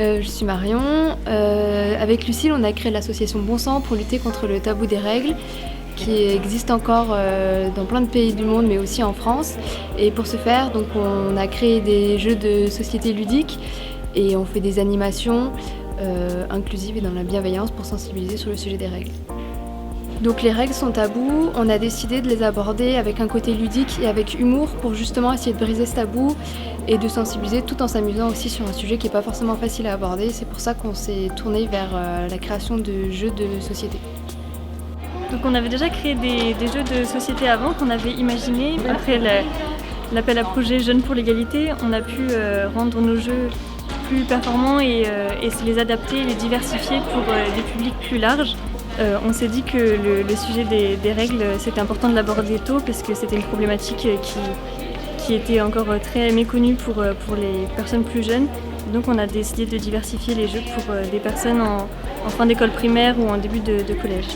Je suis Marion. Avec Lucille, on a créé l'association Bon Sang pour lutter contre le tabou des règles, qui existe encore dans plein de pays du monde, mais aussi en France. Et pour ce faire, donc, on a créé des jeux de société ludiques et on fait des animations inclusives et dans la bienveillance pour sensibiliser sur le sujet des règles. Donc les règles sont tabous, on a décidé de les aborder avec un côté ludique et avec humour pour justement essayer de briser ce tabou et de sensibiliser tout en s'amusant aussi sur un sujet qui n'est pas forcément facile à aborder. C'est pour ça qu'on s'est tourné vers la création de jeux de société. Donc on avait déjà créé des jeux de société avant qu'on avait imaginés. Après l'appel à projet Jeunes pour l'égalité, on a pu rendre nos jeux plus performants et les adapter, les diversifier pour des publics plus larges. On s'est dit que le sujet des règles, c'était important de l'aborder tôt parce que c'était une problématique qui était encore très méconnue pour les personnes plus jeunes. Donc on a décidé de diversifier les jeux pour des personnes en fin d'école primaire ou en début de collège.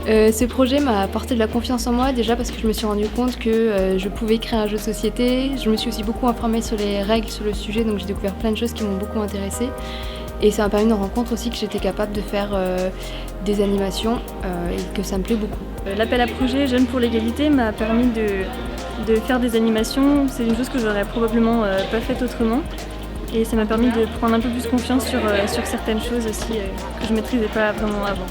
Ce projet m'a apporté de la confiance en moi, déjà parce que je me suis rendu compte que je pouvais créer un jeu de société. Je me suis aussi beaucoup informée sur les règles, sur le sujet, donc j'ai découvert plein de choses qui m'ont beaucoup intéressée. Et ça m'a permis de rendre compte aussi que j'étais capable de faire des animations et que ça me plaît beaucoup. L'appel à projet Jeunes pour l'égalité m'a permis de faire des animations. C'est une chose que j'aurais probablement pas faite autrement. Et ça m'a permis de prendre un peu plus confiance sur certaines choses aussi que je maîtrisais pas vraiment avant.